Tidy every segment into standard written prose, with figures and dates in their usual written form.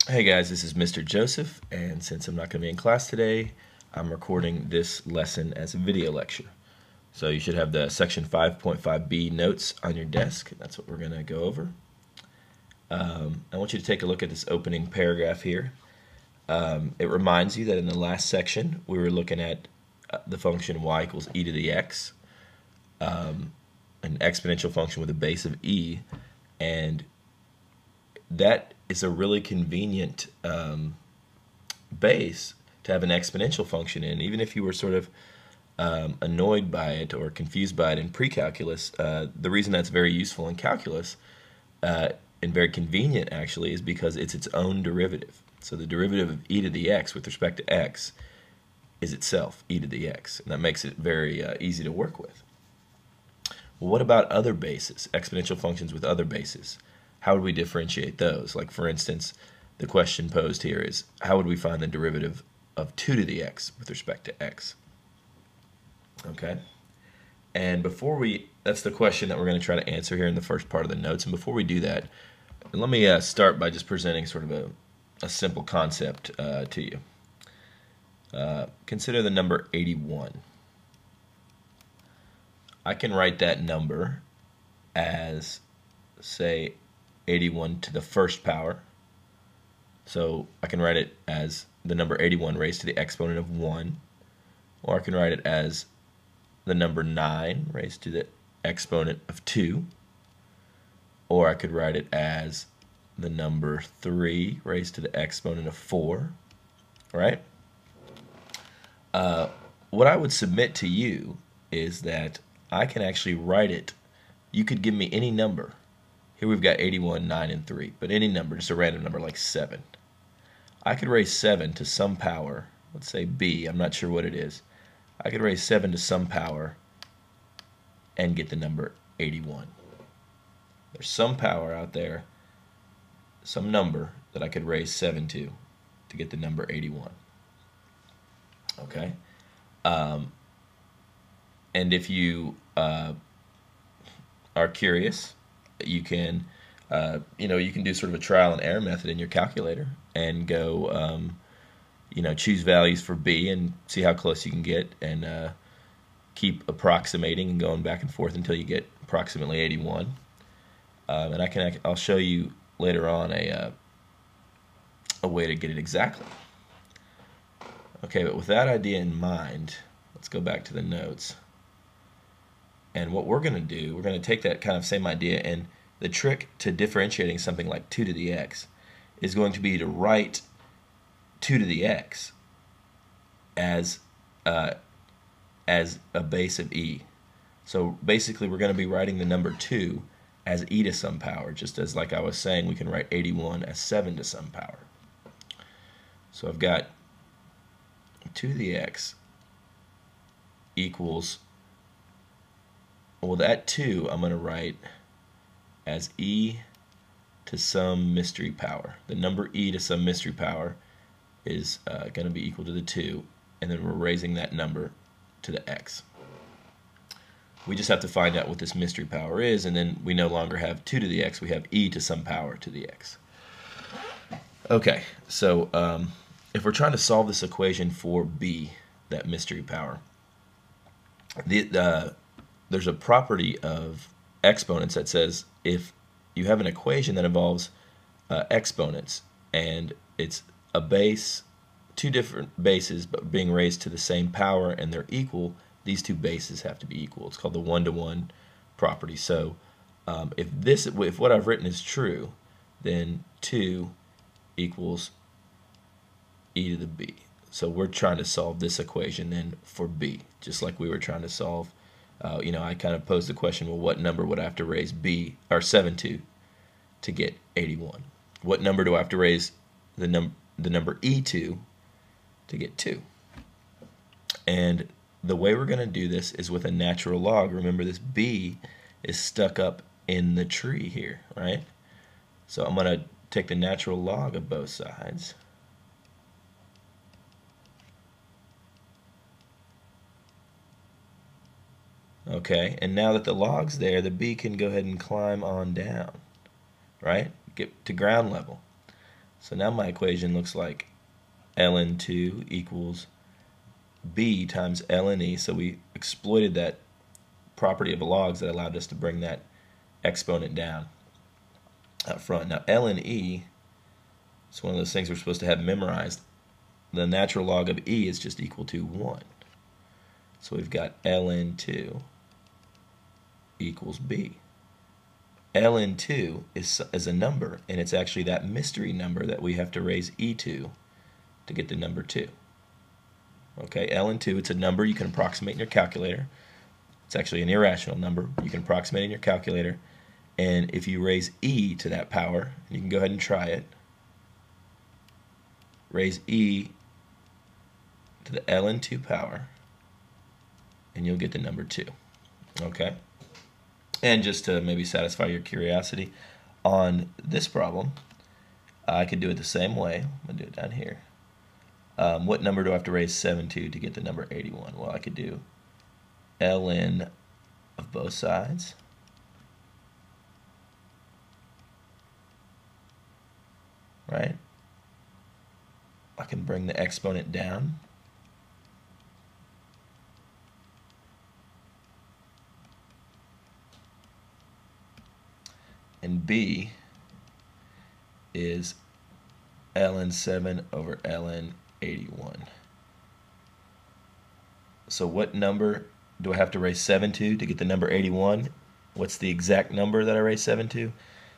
Hey guys, this is Mr. Joseph, and since I'm not going to be in class today, I'm recording this lesson as a video lecture. So you should have the section 5.5b notes on your desk. That's what we're going to go over. I want you to take a look at this opening paragraph here. It reminds you that in the last section we were looking at the function y equals e to the x, an exponential function with a base of e, and that is a really convenient base to have an exponential function in. Even if you were sort of annoyed by it or confused by it in pre-calculus, the reason that's very useful in calculus and very convenient actually is because it's its own derivative. So the derivative of e to the x with respect to x is itself e to the x, and that makes it very easy to work with. Well, what about other bases, exponential functions with other bases? How would we differentiate those? Like, for instance, the question posed here is, how would we find the derivative of 2 to the x with respect to x? Okay? And that's the question that we're going to try to answer here in the first part of the notes. And before we do that, let me start by just presenting sort of a simple concept to you. Consider the number 81. I can write that number as, say, 81 to the first power. So I can write it as the number 81 raised to the exponent of 1, or I can write it as the number 9 raised to the exponent of 2, or I could write it as the number 3 raised to the exponent of 4, right? What I would submit to you is that I can actually write it. You could give me any number. Here we've got 81, 9, and 3, but any number, just a random number like 7. I could raise 7 to some power, let's say b, I'm not sure what it is. I could raise 7 to some power and get the number 81. There's some power out there, some number that I could raise 7 to get the number 81. Okay? And if you are curious, you can you can do sort of a trial and error method in your calculator and go choose values for b and see how close you can get, and keep approximating and going back and forth until you get approximately 81. And I'll show you later on a way to get it exactly. Okay, but with that idea in mind, let's go back to the notes. And what we're going to do, we're going to take that kind of same idea, and the trick to differentiating something like 2 to the x is going to be to write 2 to the x as a base of e. So basically we're going to be writing the number 2 as e to some power, just as, like I was saying, we can write 81 as 7 to some power. So I've got 2 to the x equals, well, that 2 I'm going to write as e to some mystery power. The number e to some mystery power is going to be equal to the 2, and then we're raising that number to the x. We just have to find out what this mystery power is, and then we no longer have 2 to the x, we have e to some power to the x. Okay, so if we're trying to solve this equation for b, that mystery power, there's a property of exponents that says if you have an equation that involves exponents and it's a base, two different bases but being raised to the same power and they're equal, these two bases have to be equal. It's called the one-to-one property. So if what I've written is true, then 2 equals e to the b. So we're trying to solve this equation then for b, just like we were trying to solve. I kind of posed the question, well, what number would I have to raise b or 7 to get 81? What number do I have to raise the number e to get 2? And the way we're going to do this is with a natural log. Remember, this b is stuck up in the tree here, right? So I'm going to take the natural log of both sides. Okay, and now that the log's there, the b can go ahead and climb on down, right? Get to ground level. So now my equation looks like ln2 equals b times ln e. So we exploited that property of logs that allowed us to bring that exponent down up front. Now ln e is one of those things we're supposed to have memorized. The natural log of e is just equal to 1. So we've got ln2 equals b. ln2 is a number, and it's actually that mystery number that we have to raise e to get the number 2. Okay, ln2, it's a number you can approximate in your calculator. It's actually an irrational number. You can approximate in your calculator. And if you raise e to that power, you can go ahead and try it. Raise e to the ln2 power, and you'll get the number 2. Okay? And just to maybe satisfy your curiosity, on this problem, I could do it the same way. I'm going to do it down here. What number do I have to raise 7 to get the number 81? Well, I could do ln of both sides. Right? I can bring the exponent down. And b is ln 7 over ln 81. So what number do I have to raise 7 to get the number 81? What's the exact number that I raise 7 to?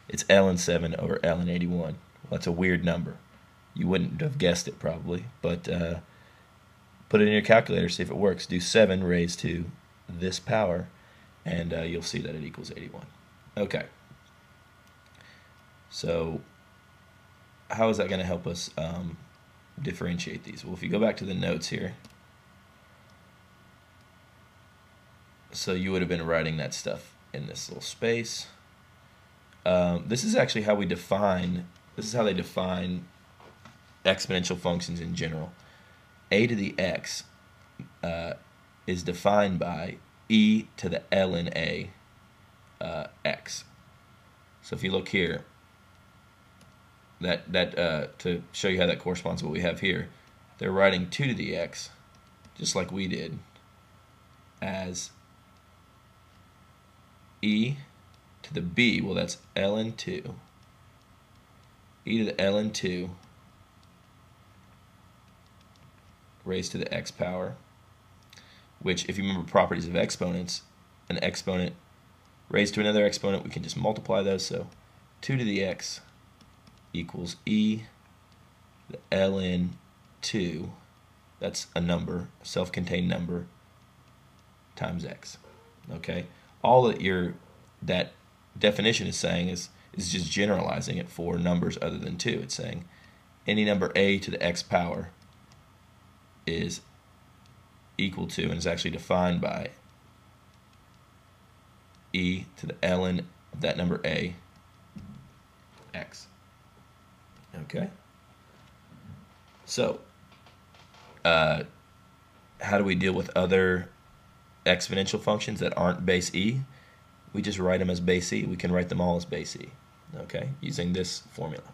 It's ln 7 over ln 81. Well, that's a weird number. You wouldn't have guessed it probably, but put it in your calculator, see if it works. Do 7 raised to this power, and you'll see that it equals 81. Okay. So how is that going to help us differentiate these? Well, if you go back to the notes here, so you would have been writing that stuff in this little space. This is actually how we define, this is how they define exponential functions in general. A to the x is defined by e to the ln a x. So if you look here, that to show you how that corresponds to what we have here, they're writing 2 to the x, just like we did, as e to the b, well that's ln2, e to the ln2 raised to the x power, which if you remember properties of exponents, an exponent raised to another exponent, we can just multiply those, so 2 to the x equals e the ln 2, that's a number, a self-contained number, times x. Okay, all that definition is saying is just generalizing it for numbers other than 2. It's saying any number a to the x power is equal to, and is actually defined by, e to the ln of that number a x. Okay, so how do we deal with other exponential functions that aren't base e? We just write them as base e. We can write them all as base e, okay, using this formula.